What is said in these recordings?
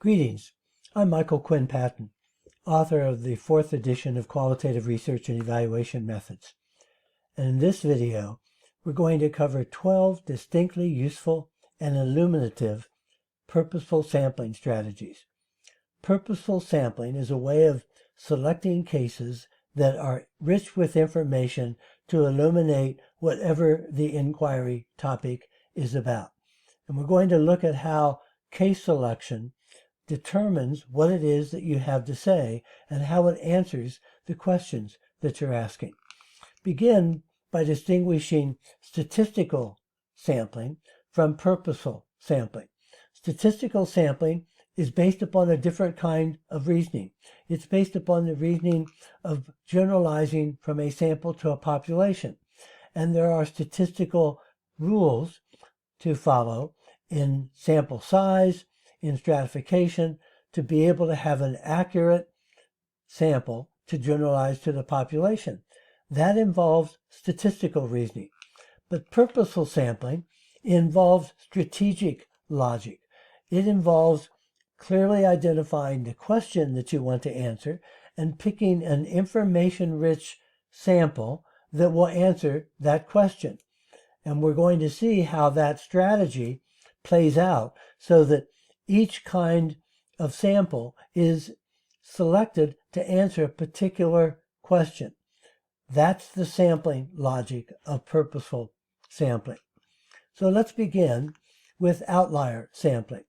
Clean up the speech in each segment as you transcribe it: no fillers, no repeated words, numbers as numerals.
Greetings, I'm Michael Quinn Patton, author of the 4th edition of Qualitative Research and Evaluation Methods. And in this video, we're going to cover 12 distinctly useful and illuminative purposeful sampling strategies. Purposeful sampling is a way of selecting cases that are rich with information to illuminate whatever the inquiry topic is about. And we're going to look at how case selection determines what it is that you have to say and how it answers the questions that you're asking. Begin by distinguishing statistical sampling from purposeful sampling. Statistical sampling is based upon a different kind of reasoning. It's based upon the reasoning of generalizing from a sample to a population. And there are statistical rules to follow in sample size, in stratification, to be able to have an accurate sample to generalize to the population. That involves statistical reasoning. But purposeful sampling involves strategic logic. It involves clearly identifying the question that you want to answer and picking an information-rich sample that will answer that question. And we're going to see how that strategy plays out so that each kind of sample is selected to answer a particular question. That's the sampling logic of purposeful sampling. So let's begin with outlier sampling.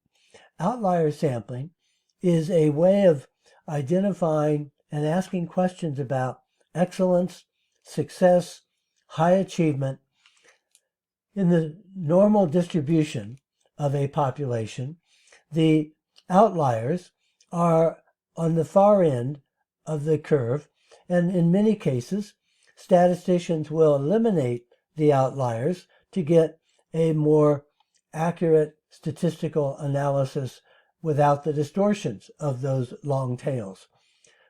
Outlier sampling is a way of identifying and asking questions about excellence, success, high achievement in the normal distribution of a population. The outliers are on the far end of the curve, and in many cases, statisticians will eliminate the outliers to get a more accurate statistical analysis without the distortions of those long tails.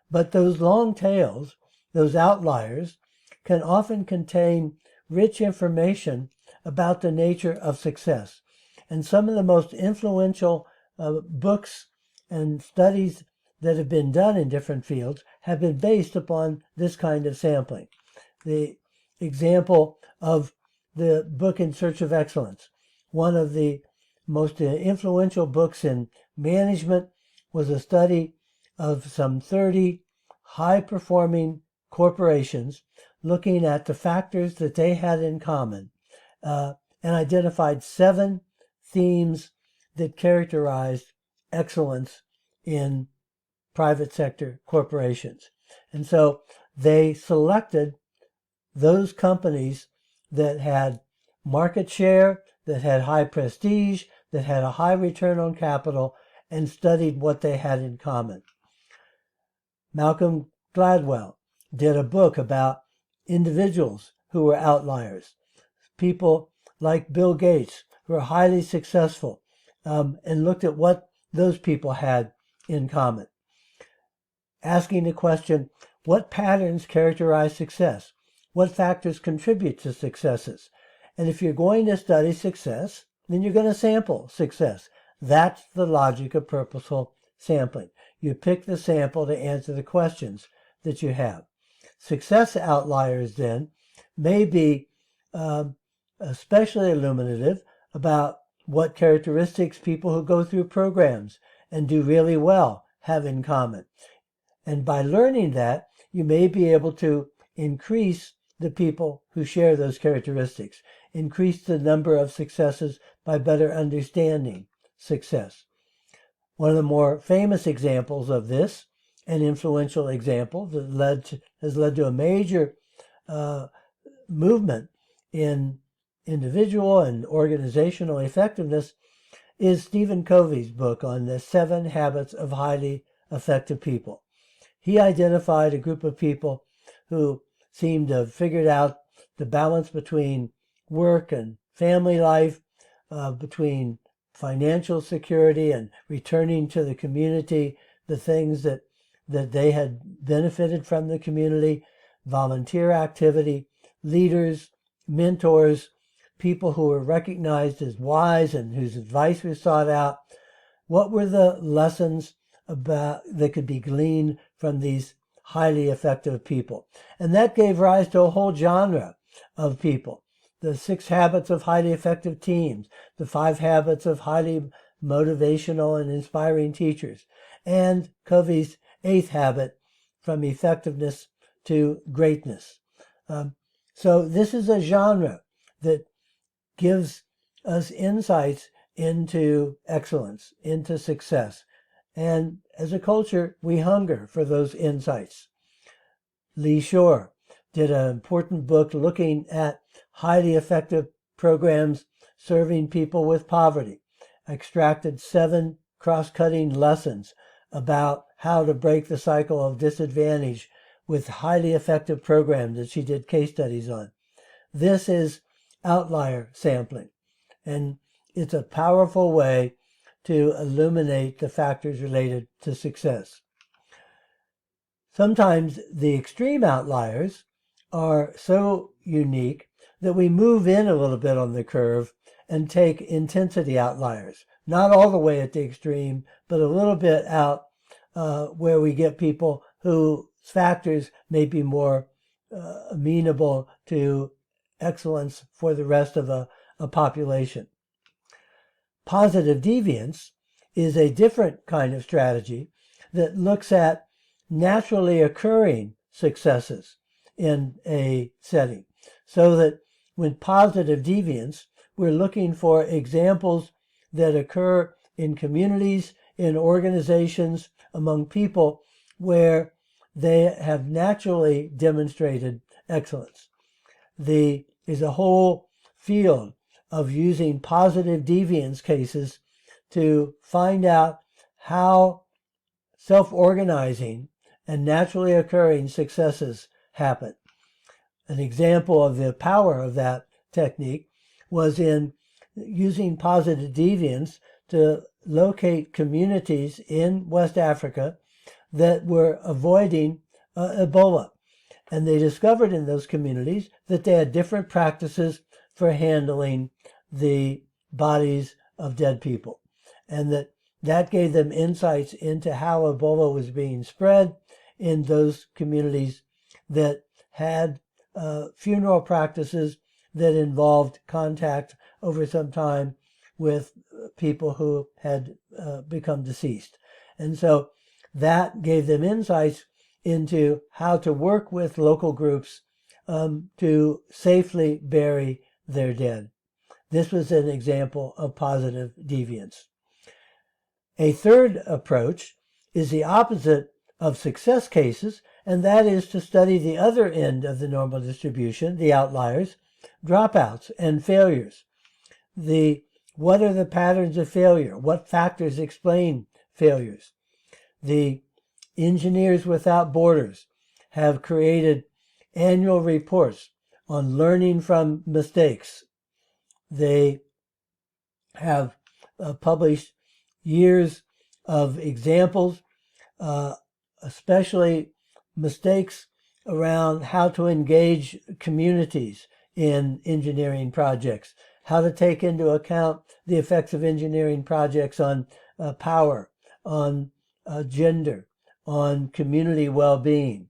But those long tails, those outliers, can often contain rich information about the nature of success. And some of the most influential books and studies that have been done in different fields have been based upon this kind of sampling. The example of the book In Search of Excellence, one of the most influential books in management, was a study of some 30 high-performing corporations looking at the factors that they had in common and identified 7 themes that characterized excellence in private sector corporations. And so they selected those companies that had market share, that had high prestige, that had a high return on capital, and studied what they had in common. Malcolm Gladwell did a book about individuals who were outliers, people like Bill Gates who are highly successful, and looked at what those people had in common. Asking the question, what patterns characterize success? What factors contribute to successes? And if you're going to study success, then you're going to sample success. That's the logic of purposeful sampling. You pick the sample to answer the questions that you have. Success outliers then may be especially illuminative about what characteristics people who go through programs and do really well have in common. And by learning that, you may be able to increase the people who share those characteristics, increase the number of successes by better understanding success. One of the more famous examples of this, an influential example that has led to a major movement in individual and organizational effectiveness, is Stephen Covey's book on the 7 habits of highly effective people. He identified a group of people who seemed to have figured out the balance between work and family life, between financial security and returning to the community the things that they had benefited from the community, volunteer activity, leaders, mentors, people who were recognized as wise and whose advice was sought out, what were the lessons about that could be gleaned from these highly effective people. And that gave rise to a whole genre of people. The 6 habits of highly effective teams, the 5 habits of highly motivational and inspiring teachers, and Covey's 8th habit, from effectiveness to greatness. So this is a genre that gives us insights into excellence, into success. And as a culture, we hunger for those insights. Lee Shore did an important book looking at highly effective programs serving people with poverty, extracted 7 cross-cutting lessons about how to break the cycle of disadvantage with highly effective programs that she did case studies on. This is Outlier sampling, and it's a powerful way to illuminate the factors related to success. Sometimes the extreme outliers are so unique that we move in a little bit on the curve and take intensity outliers. Not all the way at the extreme, but a little bit out where we get people whose factors may be more amenable to excellence for the rest of a population. Positive deviance is a different kind of strategy that looks at naturally occurring successes in a setting, so that with positive deviance, we're looking for examples that occur in communities, in organizations, among people where they have naturally demonstrated excellence. There's a whole field of using positive deviance cases to find out how self-organizing and naturally occurring successes happen. An example of the power of that technique was in using positive deviance to locate communities in West Africa that were avoiding Ebola. And they discovered in those communities that they had different practices for handling the bodies of dead people, and that gave them insights into how Ebola was being spread in those communities that had funeral practices that involved contact over some time with people who had become deceased. And so that gave them insights into how to work with local groups to safely bury their dead. This was an example of positive deviance. A third approach is the opposite of success cases, and that is to study the other end of the normal distribution, the outliers, dropouts, and failures. What are the patterns of failure? What factors explain failures? The Engineers Without Borders have created annual reports on learning from mistakes. They have published years of examples, especially mistakes around how to engage communities in engineering projects, how to take into account the effects of engineering projects on power, on gender, on community well-being,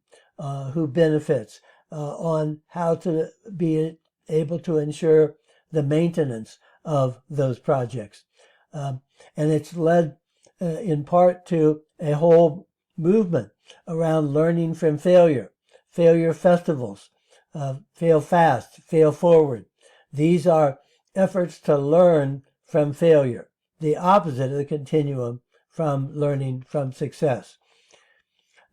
who benefits, on how to be able to ensure the maintenance of those projects. And it's led in part to a whole movement around learning from failure festivals, fail fast, fail forward. These are efforts to learn from failure, the opposite of the continuum from learning from success.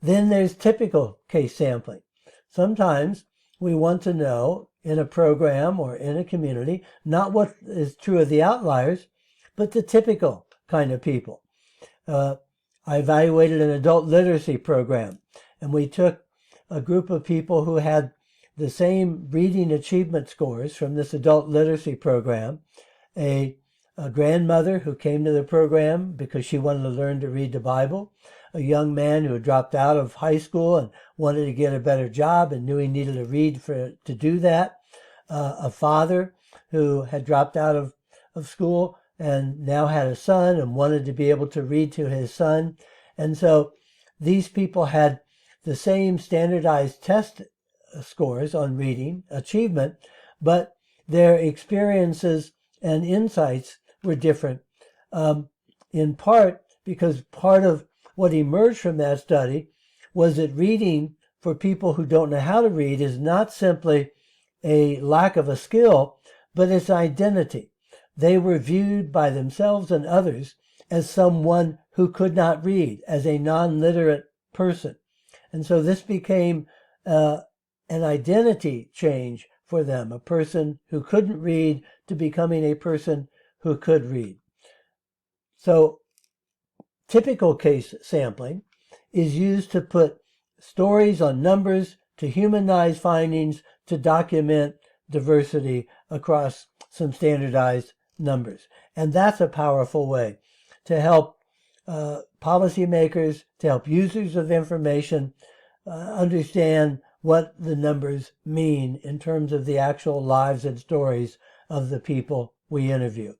Then there's typical case sampling. Sometimes we want to know in a program or in a community, not what is true of the outliers, but the typical kind of people. I evaluated an adult literacy program, and we took a group of people who had the same reading achievement scores from this adult literacy program, a grandmother who came to the program because she wanted to learn to read the Bible, a young man who had dropped out of high school and wanted to get a better job and knew he needed to read to do that, a father who had dropped out of school and now had a son and wanted to be able to read to his son. And so these people had the same standardized test scores on reading achievement, but their experiences and insights were different, in part because part of what emerged from that study was that reading for people who don't know how to read is not simply a lack of a skill, but it's identity. They were viewed by themselves and others as someone who could not read, as a non-literate person. And so this became an identity change for them, a person who couldn't read to becoming a person who could read. So typical case sampling is used to put stories on numbers, to humanize findings, to document diversity across some standardized numbers. And that's a powerful way to help policymakers, to help users of information understand what the numbers mean in terms of the actual lives and stories of the people we interview.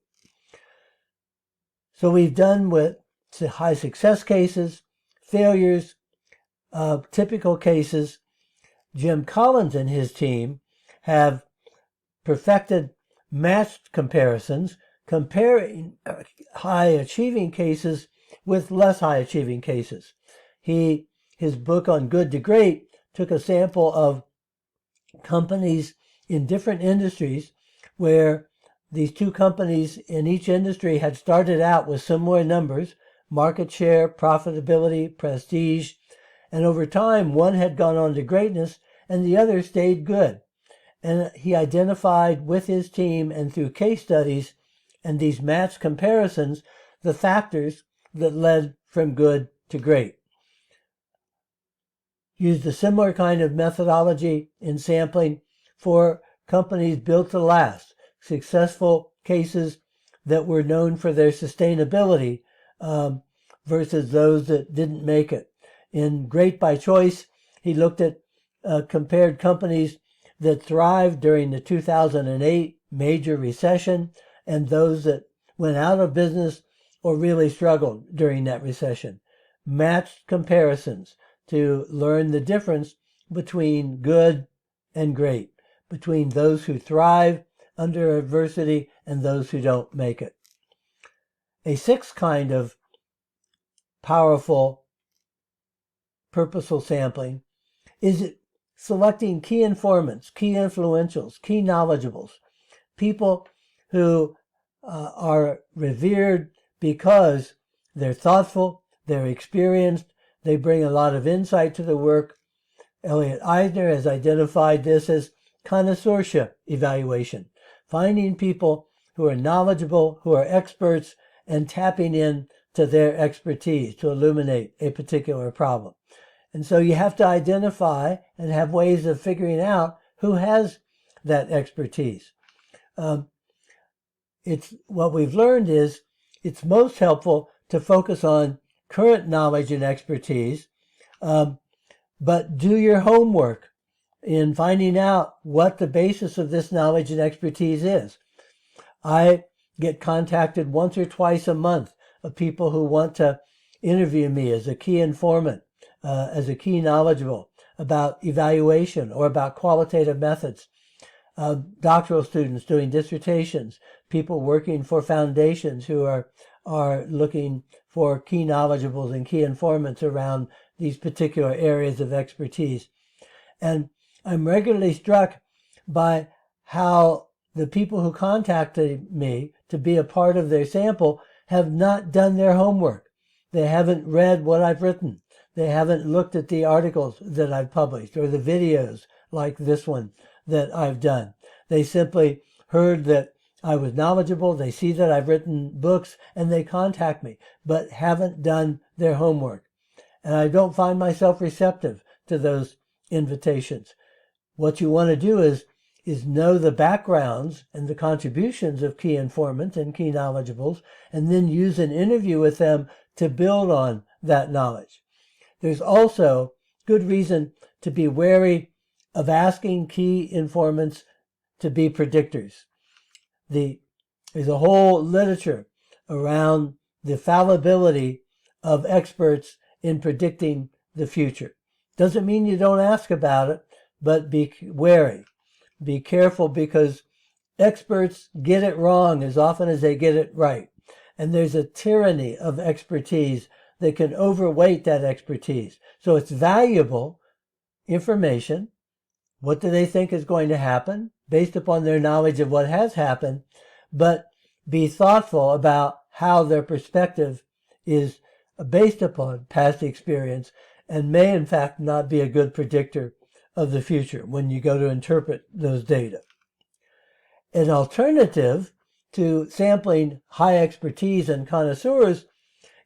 So we've done with high success cases, failures, typical cases. Jim Collins and his team have perfected matched comparisons, comparing high achieving cases with less high achieving cases. His book on Good to Great took a sample of companies in different industries where these two companies in each industry had started out with similar numbers, market share, profitability, prestige, and over time one had gone on to greatness and the other stayed good. And he identified with his team and through case studies and these matched comparisons the factors that led from good to great. Used a similar kind of methodology in sampling for companies built to last, successful cases that were known for their sustainability versus those that didn't make it. In Great by Choice, he looked at compared companies that thrived during the 2008 major recession and those that went out of business or really struggled during that recession. Matched comparisons to learn the difference between good and great, between those who thrive under adversity and those who don't make it. A sixth kind of powerful purposeful sampling is selecting key informants, key influentials, key knowledgeables, people who are revered because they're thoughtful, they're experienced, they bring a lot of insight to the work. Elliot Eisner has identified this as connoisseurship evaluation, finding people who are knowledgeable, who are experts, and tapping in to their expertise to illuminate a particular problem. And so you have to identify and have ways of figuring out who has that expertise. What we've learned is it's most helpful to focus on current knowledge and expertise, but do your homework in finding out what the basis of this knowledge and expertise is. I get contacted once or twice a month of people who want to interview me as a key informant, as a key knowledgeable about evaluation or about qualitative methods. Doctoral students doing dissertations, people working for foundations who are looking for key knowledgeables and key informants around these particular areas of expertise. And I'm regularly struck by how the people who contacted me to be a part of their sample have not done their homework. They haven't read what I've written. They haven't looked at the articles that I've published or the videos like this one that I've done. They simply heard that I was knowledgeable, they see that I've written books, and they contact me, but haven't done their homework. And I don't find myself receptive to those invitations. What you want to do is know the backgrounds and the contributions of key informants and key knowledgeables, and then use an interview with them to build on that knowledge. There's also good reason to be wary of asking key informants to be predictors. There's a whole literature around the fallibility of experts in predicting the future. Doesn't mean you don't ask about it, but be wary. Be careful, because experts get it wrong as often as they get it right. And there's a tyranny of expertise that can overweight that expertise. So it's valuable information. What do they think is going to happen based upon their knowledge of what has happened? But be thoughtful about how their perspective is based upon past experience, and may in fact not be a good predictor of the future when you go to interpret those data. An alternative to sampling high expertise and connoisseurs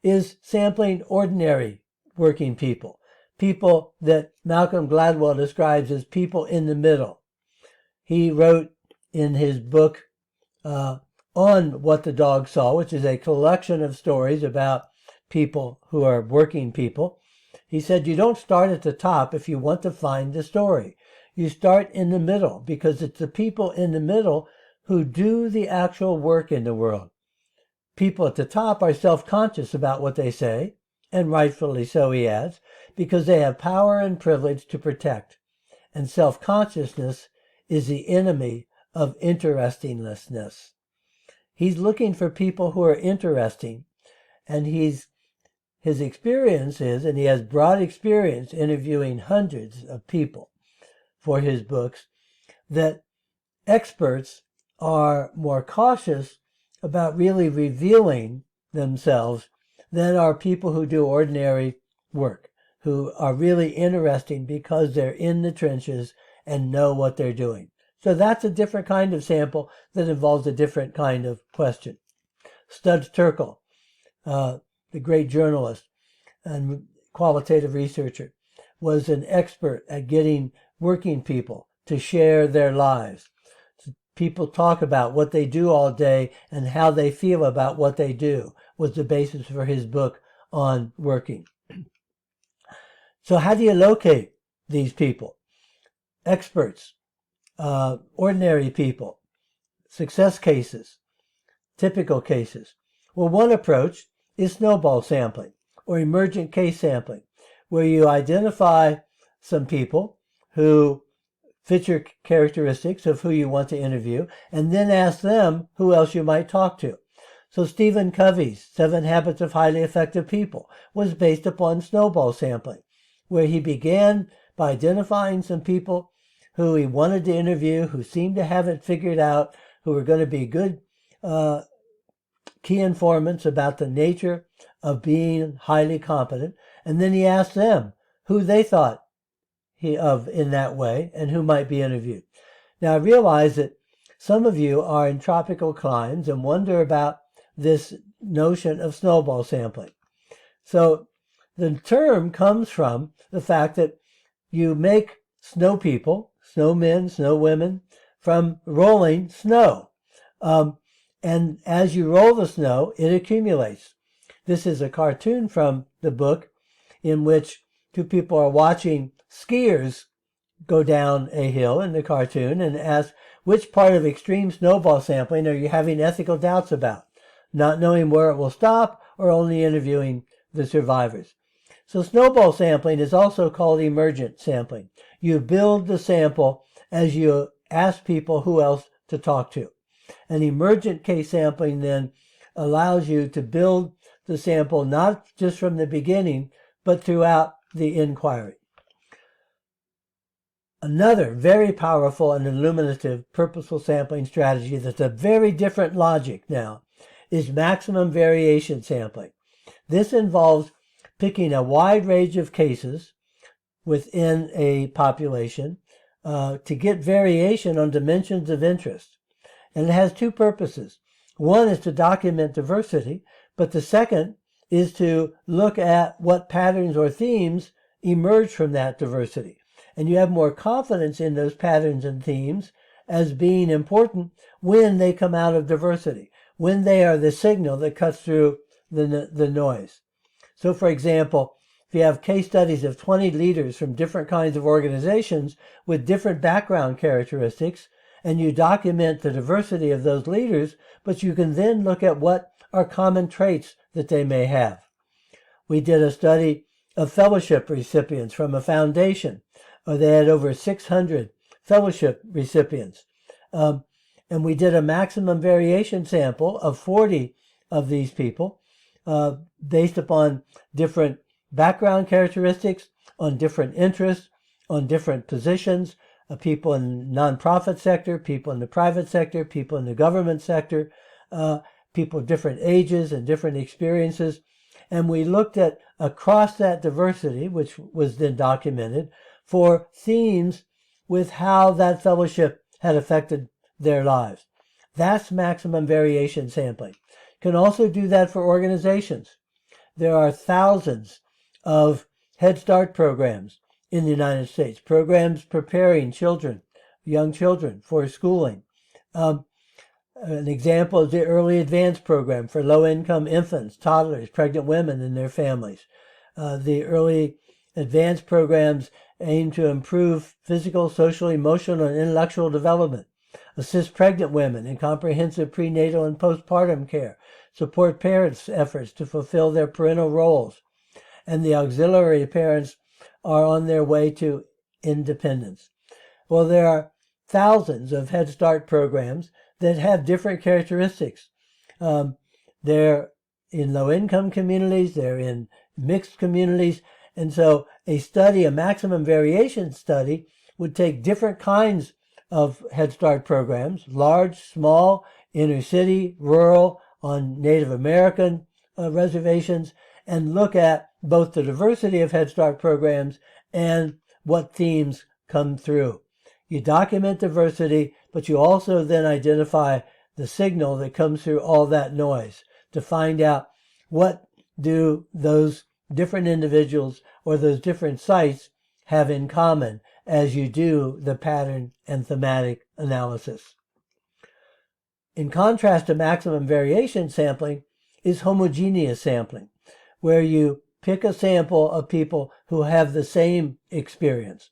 is sampling ordinary working people, people that Malcolm Gladwell describes as people in the middle. He wrote in his book on What the Dog Saw, which is a collection of stories about people who are working people. He said, you don't start at the top if you want to find the story. You start in the middle, because it's the people in the middle who do the actual work in the world. People at the top are self-conscious about what they say, and rightfully so, he adds, because they have power and privilege to protect. And self-consciousness is the enemy of interestinglessness. He's looking for people who are interesting, and his experience is, and he has broad experience interviewing hundreds of people for his books, that experts are more cautious about really revealing themselves than are people who do ordinary work, who are really interesting because they're in the trenches and know what they're doing. So that's a different kind of sample that involves a different kind of question. Studs Terkel, the great journalist and qualitative researcher, was an expert at getting working people to share their lives. People talk about what they do all day and how they feel about what they do, was the basis for his book on working. So how do you locate these people? Experts, ordinary people, success cases, typical cases. Well, one approach is snowball sampling or emergent case sampling, where you identify some people who fit your characteristics of who you want to interview, and then ask them who else you might talk to. So Stephen Covey's 7 Habits of Highly Effective People was based upon snowball sampling, where he began by identifying some people who he wanted to interview, who seemed to have it figured out, who were going to be good key informants about the nature of being highly competent, and then he asked them who they thought of in that way and who might be interviewed. Now I realize that some of you are in tropical climes and wonder about this notion of snowball sampling. So the term comes from the fact that you make snow people, snowmen, snow women, from rolling snow. And as you roll the snow, it accumulates. This is a cartoon from the book in which 2 people are watching skiers go down a hill in the cartoon and ask, which part of extreme snowball sampling are you having ethical doubts about? Not knowing where it will stop, or only interviewing the survivors? So snowball sampling is also called emergent sampling. You build the sample as you ask people who else to talk to. And emergent case sampling then allows you to build the sample not just from the beginning, but throughout the inquiry. Another very powerful and illuminative purposeful sampling strategy that's a very different logic now is maximum variation sampling. This involves picking a wide range of cases within a population to get variation on dimensions of interest. And it has 2 purposes. One is to document diversity, but the second is to look at what patterns or themes emerge from that diversity. And you have more confidence in those patterns and themes as being important when they come out of diversity, when they are the signal that cuts through the noise. So, for example, if you have case studies of 20 leaders from different kinds of organizations with different background characteristics, and you document the diversity of those leaders, but you can then look at what are common traits that they may have. We did a study of fellowship recipients from a foundation. They had over 600 fellowship recipients. And we did a maximum variation sample of 40 of these people based upon different background characteristics, on different interests, on different positions, people in the nonprofit sector, people in the private sector, people in the government sector, people of different ages and different experiences. And we looked at across that diversity, which was then documented, for themes with how that fellowship had affected their lives. That's maximum variation sampling. Can also do that for organizations. There are thousands of Head Start programs in the United States, programs preparing children, young children for schooling. An example is the Early Advance program for low-income infants, toddlers, pregnant women, and their families. The Early Advance programs aim to improve physical, social, emotional, and intellectual development, assist pregnant women in comprehensive prenatal and postpartum care, support parents' efforts to fulfill their parental roles, and the auxiliary parents are on their way to independence. Well, there are thousands of Head Start programs that have different characteristics. They're in low-income communities, they're in mixed communities, and so a study, a maximum variation study, would take different kinds of Head Start programs, large, small, inner city, rural, on Native American reservations, and look at both the diversity of Head Start programs and what themes come through. You document diversity, but you also then identify the signal that comes through all that noise to find out what do those different individuals or those different sites have in common as you do the pattern and thematic analysis. In contrast to maximum variation sampling is homogeneous sampling, where you pick a sample of people who have the same experience.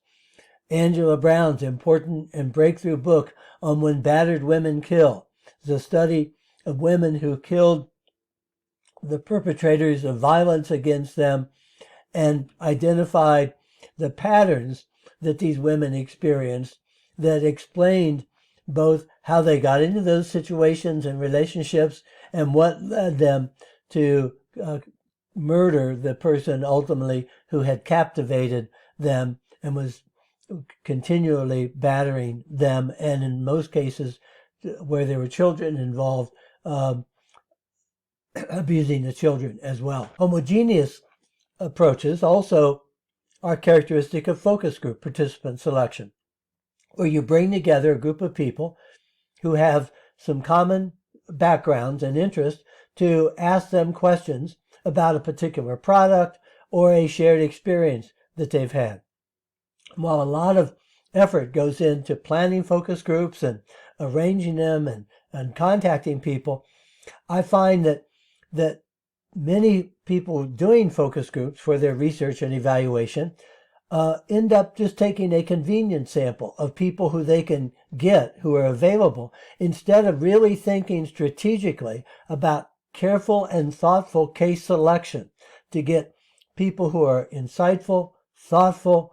Angela Brown's important and breakthrough book on When Battered Women Kill is a study of women who killed the perpetrators of violence against them and identified the patterns that these women experienced that explained both how they got into those situations and relationships and what led them to murder the person ultimately who had captivated them and was continually battering them, and in most cases where there were children involved, abusing the children as well. Homogeneous approaches also are characteristic of focus group participant selection, where you bring together a group of people who have some common backgrounds and interests to ask them questions about a particular product or a shared experience that they've had. While a lot of effort goes into planning focus groups and arranging them and contacting people, I find that many people doing focus groups for their research and evaluation end up just taking a convenient sample of people who they can get, who are available, instead of really thinking strategically about careful and thoughtful case selection to get people who are insightful, thoughtful,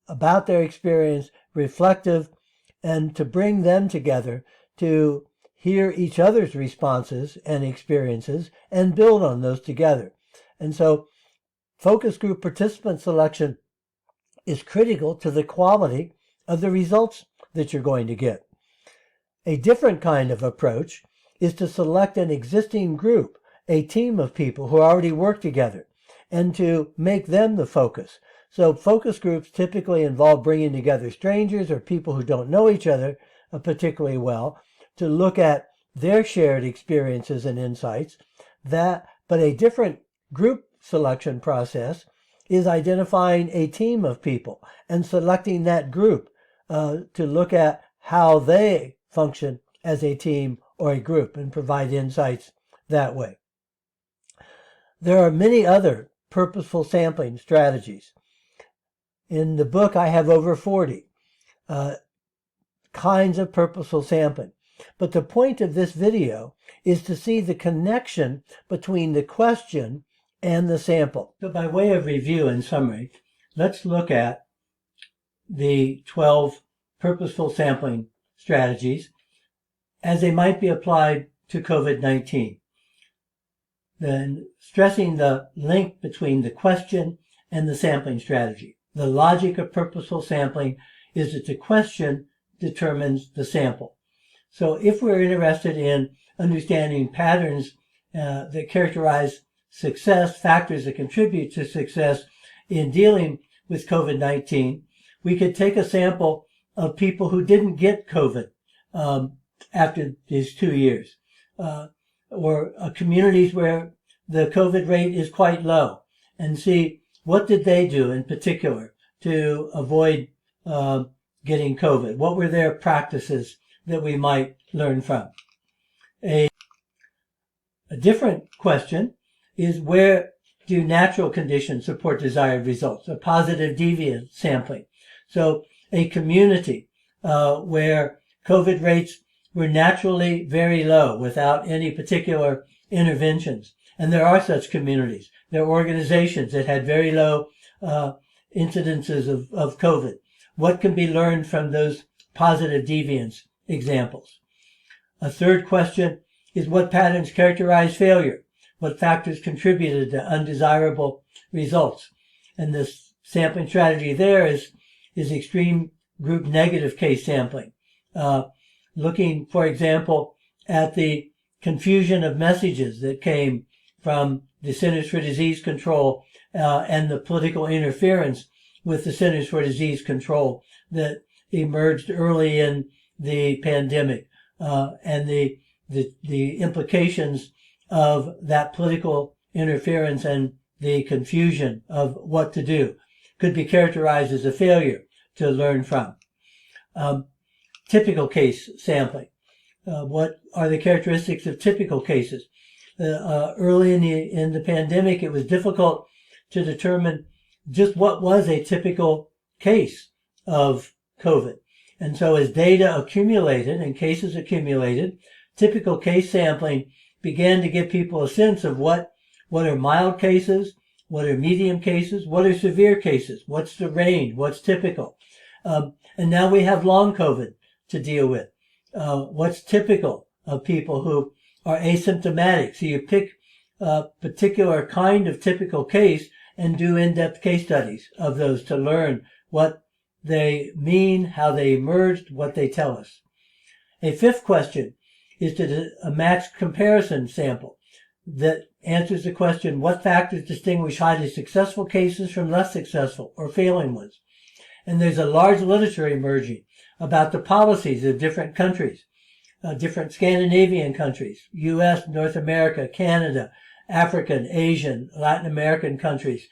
about their experience, reflective, and to bring them together to hear each other's responses and experiences and build on those together. And so focus group participant selection is critical to the quality of the results that you're going to get. A different kind of approach is to select an existing group, a team of people who already work together, and to make them the focus. So focus groups typically involve bringing together strangers or people who don't know each other particularly well to look at their shared experiences and insights. But a different group selection process is identifying a team of people and selecting that group to look at how they function as a team or a group and provide insights that way. There are many other purposeful sampling strategies. In the book, I have over 40 kinds of purposeful sampling. But the point of this video is to see the connection between the question and the sample. So by way of review and summary, let's look at the 12 purposeful sampling strategies as they might be applied to COVID-19. Then stressing the link between the question and the sampling strategy. The logic of purposeful sampling is that the question determines the sample. So if we're interested in understanding patterns that characterize success, factors that contribute to success in dealing with COVID-19, we could take a sample of people who didn't get COVID after these 2 years, or communities where the COVID rate is quite low, and see what did they do in particular to avoid getting COVID. What were their practices that we might learn from? A different question is, where do natural conditions support desired results? A positive deviant sampling. So a community where COVID rates were naturally very low without any particular interventions. And there are such communities. There are organizations that had very low incidences of COVID. What can be learned from those positive deviance examples? A third question is, what patterns characterize failure? What factors contributed to undesirable results? And the sampling strategy there is extreme group negative case sampling. Looking, for example, at the confusion of messages that came from the Centers for Disease Control and the political interference with the Centers for Disease Control that emerged early in the pandemic, and the implications of that political interference and the confusion of what to do could be characterized as a failure to learn from. Typical case sampling. What are the characteristics of typical cases? Early in the pandemic, it was difficult to determine just what was a typical case of COVID. And so as data accumulated and cases accumulated, typical case sampling began to give people a sense of what are mild cases, what are medium cases, what are severe cases, what's the range, what's typical. And now we have long COVID to deal with. What's typical of people who are asymptomatic. So you pick a particular kind of typical case and do in-depth case studies of those to learn what they mean, how they emerged, what they tell us. A fifth question is a matched comparison sample that answers the question, what factors distinguish highly successful cases from less successful or failing ones? And there's a large literature emerging about the policies of different countries, different Scandinavian countries, U.S., North America, Canada, African, Asian, Latin American countries,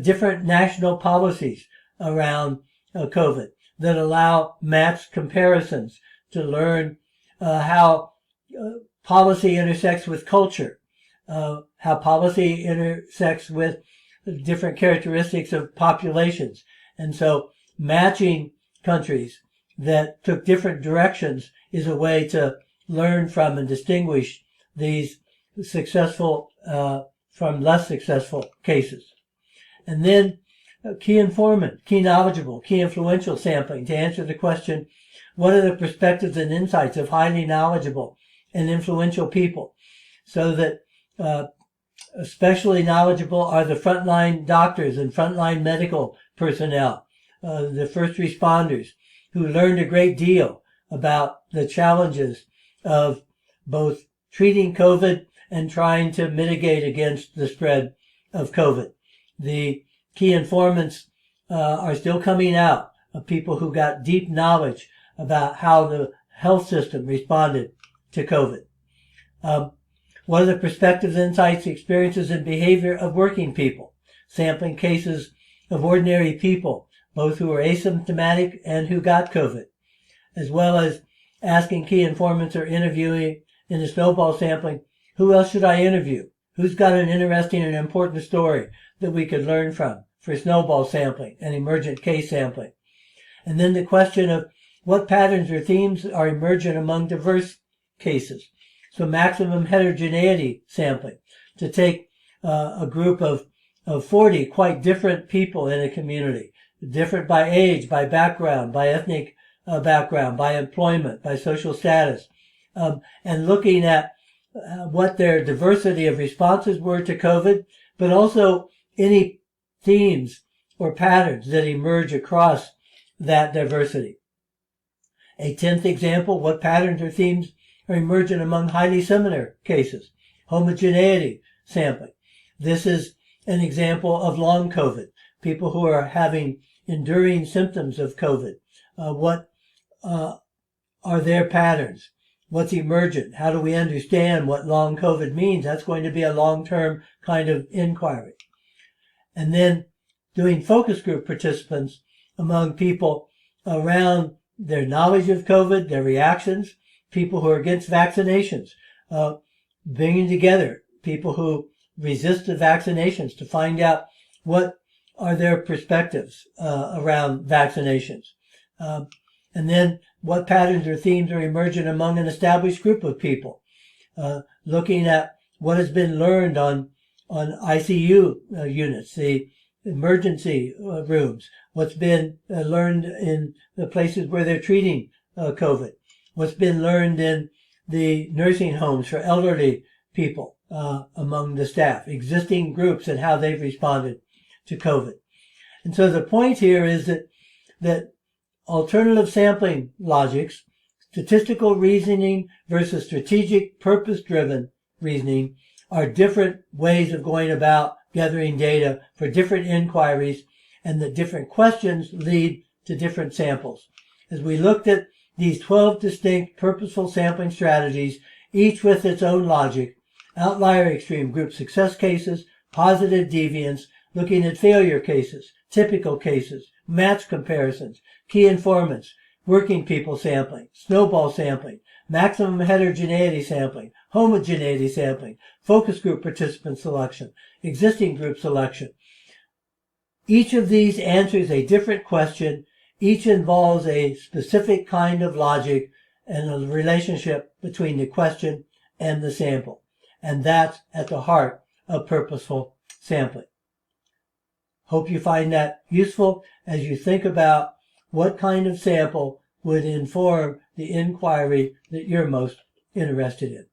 different national policies around COVID that allow matched comparisons to learn how policy intersects with culture, how policy intersects with different characteristics of populations. And so matching countries that took different directions is a way to learn from and distinguish these successful from less successful cases. And then key informant, key knowledgeable, key influential sampling to answer the question, what are the perspectives and insights of highly knowledgeable and influential people? So that especially knowledgeable are the frontline doctors and frontline medical personnel, the first responders, who learned a great deal about the challenges of both treating COVID and trying to mitigate against the spread of COVID. The key informants are still coming out of people who got deep knowledge about how the health system responded to COVID. What are the perspectives, insights, experiences, and behavior of working people? Sampling cases of ordinary people, both who are asymptomatic and who got COVID, as well as asking key informants or interviewing in the snowball sampling, who else should I interview? Who's got an interesting and important story that we could learn from for snowball sampling and emergent case sampling? And then the question of what patterns or themes are emergent among diverse cases. So maximum heterogeneity sampling, to take a group of 40 quite different people in a community, different by age, by background, by ethnic background, by employment, by social status, and looking at what their diversity of responses were to COVID, but also any themes or patterns that emerge across that diversity. A 10th example, what patterns or themes are emergent among highly similar cases. Homogeneity sampling. This is an example of long COVID, people who are having enduring symptoms of COVID. What are their patterns? What's emergent? How do we understand what long COVID means? That's going to be a long-term kind of inquiry. And then doing focus group participants among people around their knowledge of COVID, their reactions, people who are against vaccinations, bringing together people who resist the vaccinations to find out what are their perspectives around vaccinations. And then what patterns or themes are emergent among an established group of people, looking at what has been learned on ICU units, the emergency rooms, what's been learned in the places where they're treating COVID, what's been learned in the nursing homes for elderly people among the staff, existing groups and how they've responded to COVID. And so the point here is that alternative sampling logics, statistical reasoning versus strategic, purpose-driven reasoning, are different ways of going about gathering data for different inquiries, and that different questions lead to different samples. As we looked at these 12 distinct purposeful sampling strategies, each with its own logic, outlier extreme group success cases, positive deviance, looking at failure cases, typical cases, match comparisons, key informants, working people sampling, snowball sampling, maximum heterogeneity sampling, homogeneity sampling, focus group participant selection, existing group selection. Each of these answers a different question. Each involves a specific kind of logic and a relationship between the question and the sample. And that's at the heart of purposeful sampling. Hope you find that useful as you think about what kind of sample would inform the inquiry that you're most interested in.